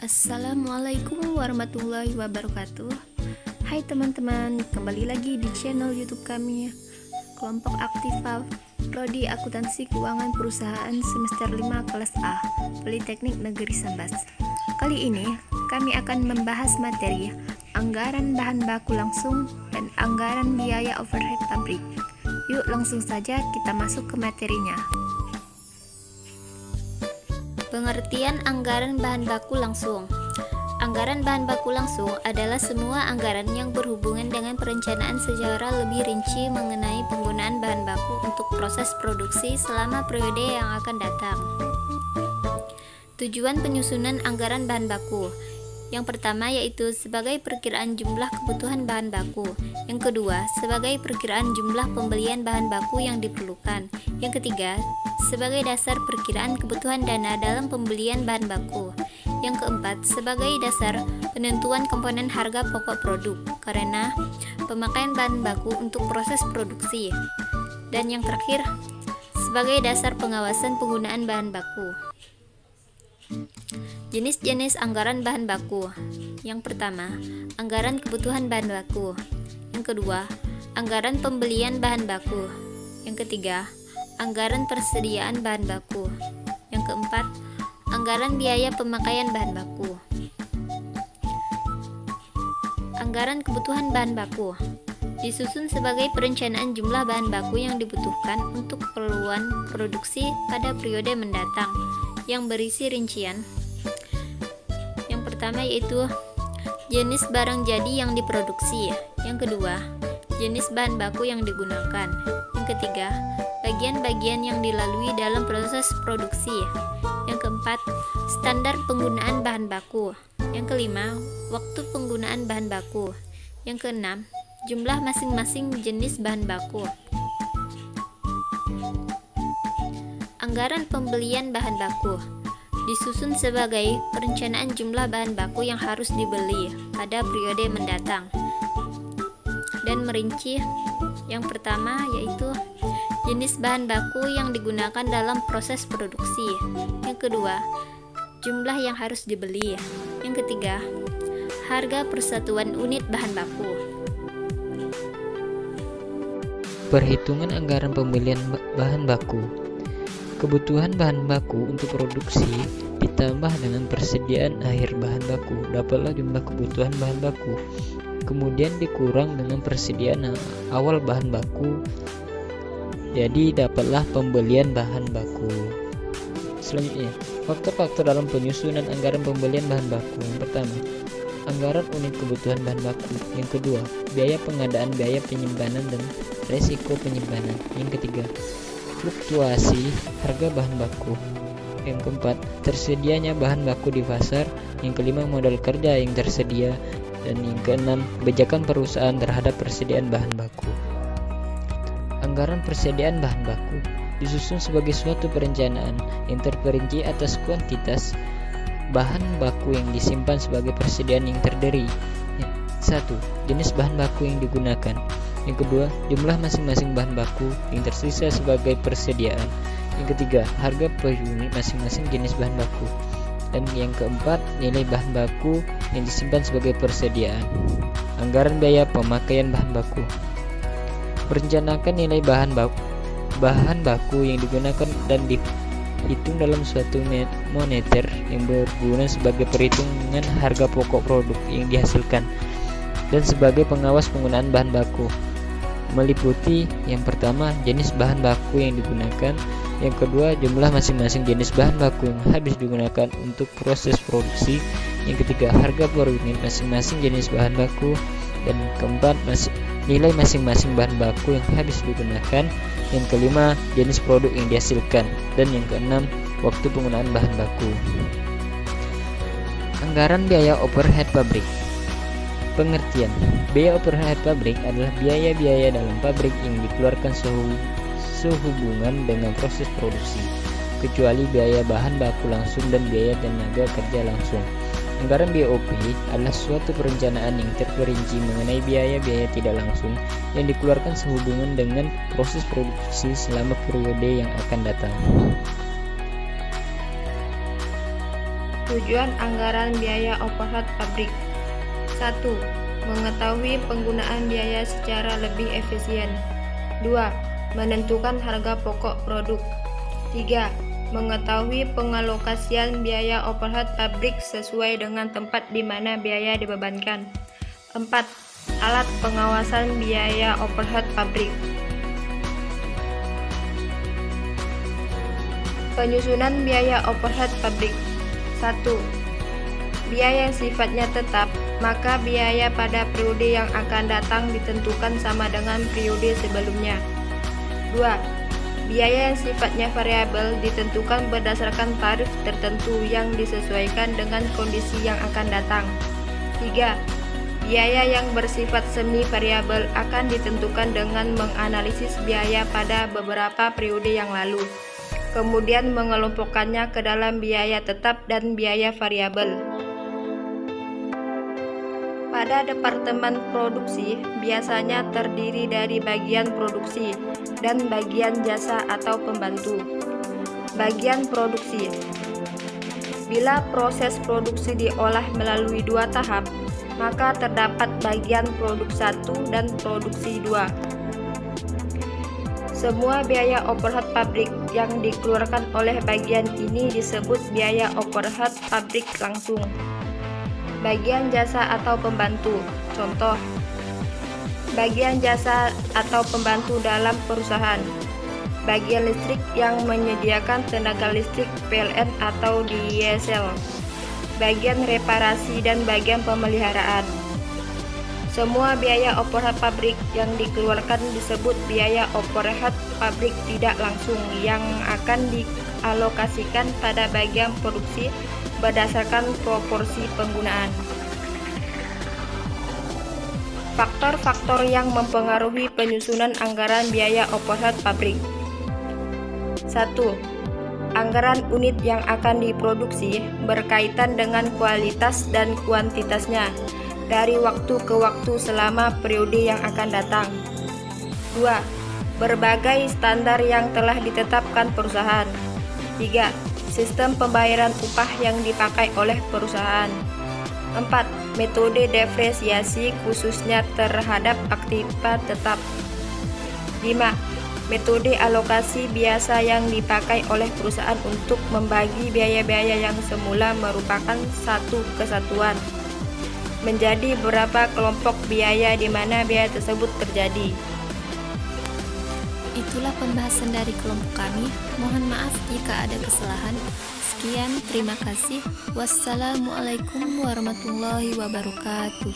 Assalamualaikum warahmatullahi wabarakatuh. Hai teman-teman, kembali lagi di channel YouTube kami, Kelompok Aktiva Prodi Akuntansi Keuangan Perusahaan Semester 5 Kelas A, Politeknik Negeri Sambas. Kali ini kami akan membahas materi anggaran bahan baku langsung dan anggaran biaya overhead pabrik. Yuk langsung saja kita masuk ke materinya. Pengertian anggaran bahan baku langsung. Anggaran bahan baku langsung adalah semua anggaran yang berhubungan dengan perencanaan secara lebih rinci mengenai penggunaan bahan baku untuk proses produksi selama periode yang akan datang. Tujuan penyusunan anggaran bahan baku. Yang pertama yaitu sebagai perkiraan jumlah kebutuhan bahan baku. Yang kedua, sebagai perkiraan jumlah pembelian bahan baku yang diperlukan. Yang ketiga, sebagai dasar perkiraan kebutuhan dana dalam pembelian bahan baku. Yang keempat, sebagai dasar penentuan komponen harga pokok produk karena pemakaian bahan baku untuk proses produksi. Dan yang terakhir, sebagai dasar pengawasan penggunaan bahan baku. Jenis-jenis anggaran bahan baku. Yang pertama, anggaran kebutuhan bahan baku. Yang kedua, anggaran pembelian bahan baku. Yang ketiga, anggaran persediaan bahan baku. Yang keempat, anggaran biaya pemakaian bahan baku. Anggaran kebutuhan bahan baku disusun sebagai perencanaan jumlah bahan baku yang dibutuhkan untuk keperluan produksi pada periode mendatang yang berisi rincian. Yang pertama yaitu jenis barang jadi yang diproduksi. Yang kedua, jenis bahan baku yang digunakan. Yang ketiga, bagian-bagian yang dilalui dalam proses produksi. Yang keempat, standar penggunaan bahan baku. Yang kelima, waktu penggunaan bahan baku. Yang keenam, jumlah masing-masing jenis bahan baku. Anggaran pembelian bahan baku disusun sebagai perencanaan jumlah bahan baku yang harus dibeli pada periode mendatang dan merinci yang pertama yaitu jenis bahan baku yang digunakan dalam proses produksi. Yang kedua, jumlah yang harus dibeli. Yang ketiga, harga persatuan unit bahan baku. Perhitungan anggaran pembelian bahan baku. Kebutuhan bahan baku untuk produksi ditambah dengan persediaan akhir bahan baku dapatlah jumlah kebutuhan bahan baku, kemudian dikurang dengan persediaan awal bahan baku, jadi dapatlah pembelian bahan baku. Selanjutnya, faktor-faktor dalam penyusunan anggaran pembelian bahan baku. Yang pertama, anggaran unit kebutuhan bahan baku. Yang kedua, biaya pengadaan, biaya penyimpanan dan resiko penyimpanan. Yang ketiga, fluktuasi harga bahan baku. Yang keempat, tersedianya bahan baku di pasar. Yang kelima, modal kerja yang tersedia. Dan yang keenam, kebijakan perusahaan terhadap persediaan bahan baku. Anggaran persediaan bahan baku disusun sebagai suatu perencanaan yang terperinci atas kuantitas bahan baku yang disimpan sebagai persediaan yang terdiri. 1. Jenis bahan baku yang digunakan. Yang kedua, jumlah masing-masing bahan baku yang tersisa sebagai persediaan. Yang ketiga, harga per unit masing-masing jenis bahan baku. Dan yang keempat, nilai bahan baku yang disimpan sebagai persediaan. Anggaran biaya pemakaian bahan baku. Merencanakan nilai bahan baku yang digunakan dan dihitung dalam suatu moneter yang berguna sebagai perhitungan harga pokok produk yang dihasilkan dan sebagai pengawas penggunaan bahan baku. Meliputi yang pertama, jenis bahan baku yang digunakan. Yang kedua, jumlah masing-masing jenis bahan baku yang habis digunakan untuk proses produksi. Yang ketiga, harga per unit masing-masing jenis bahan baku. Dan keempat, nilai masing-masing bahan baku yang habis digunakan. Yang kelima, jenis produk yang dihasilkan. Dan yang keenam, waktu penggunaan bahan baku. Anggaran biaya overhead pabrik. Pengertian, biaya overhead pabrik adalah biaya-biaya dalam pabrik yang dikeluarkan sehubungan dengan proses produksi, kecuali biaya bahan baku langsung dan biaya tenaga kerja langsung. Anggaran BOP adalah suatu perencanaan yang terperinci mengenai biaya-biaya tidak langsung yang dikeluarkan sehubungan dengan proses produksi selama periode yang akan datang. Tujuan anggaran biaya overhead pabrik. 1. Mengetahui penggunaan biaya secara lebih efisien. 2. Menentukan harga pokok produk. 3. Mengetahui pengalokasian biaya overhead pabrik sesuai dengan tempat di mana biaya dibebankan. 4. Alat pengawasan biaya overhead pabrik. Penyusunan biaya overhead pabrik. 1. Biaya yang sifatnya tetap, maka biaya pada periode yang akan datang ditentukan sama dengan periode sebelumnya. 2. Biaya yang sifatnya variabel ditentukan berdasarkan tarif tertentu yang disesuaikan dengan kondisi yang akan datang. 3. Biaya yang bersifat semi variabel akan ditentukan dengan menganalisis biaya pada beberapa periode yang lalu, kemudian mengelompokkannya ke dalam biaya tetap dan biaya variabel. Pada departemen produksi biasanya terdiri dari bagian produksi dan bagian jasa atau pembantu. Bagian produksi. Bila proses produksi diolah melalui 2 tahap, maka terdapat bagian produk 1 dan produksi 2. Semua biaya overhead pabrik yang dikeluarkan oleh bagian ini disebut biaya overhead pabrik langsung. Bagian jasa atau pembantu. Contoh, bagian jasa atau pembantu dalam perusahaan. Bagian listrik yang menyediakan tenaga listrik PLN atau diesel. Bagian reparasi dan bagian pemeliharaan. Semua biaya overhead pabrik yang dikeluarkan disebut biaya overhead pabrik tidak langsung yang akan dialokasikan pada bagian produksi berdasarkan proporsi penggunaan. Faktor-faktor yang mempengaruhi penyusunan anggaran biaya overhead pabrik. 1. Anggaran unit yang akan diproduksi berkaitan dengan kualitas dan kuantitasnya dari waktu ke waktu selama periode yang akan datang. 2. Berbagai standar yang telah ditetapkan perusahaan. 3. Sistem pembayaran upah yang dipakai oleh perusahaan. 4. Metode depresiasi khususnya terhadap aktiva tetap. 5. Metode alokasi biasa yang dipakai oleh perusahaan untuk membagi biaya-biaya yang semula merupakan satu kesatuan menjadi beberapa kelompok biaya di mana biaya tersebut terjadi. Itulah pembahasan dari kelompok kami. Mohon maaf jika ada kesalahan. Sekian, terima kasih. Wassalamualaikum warahmatullahi wabarakatuh.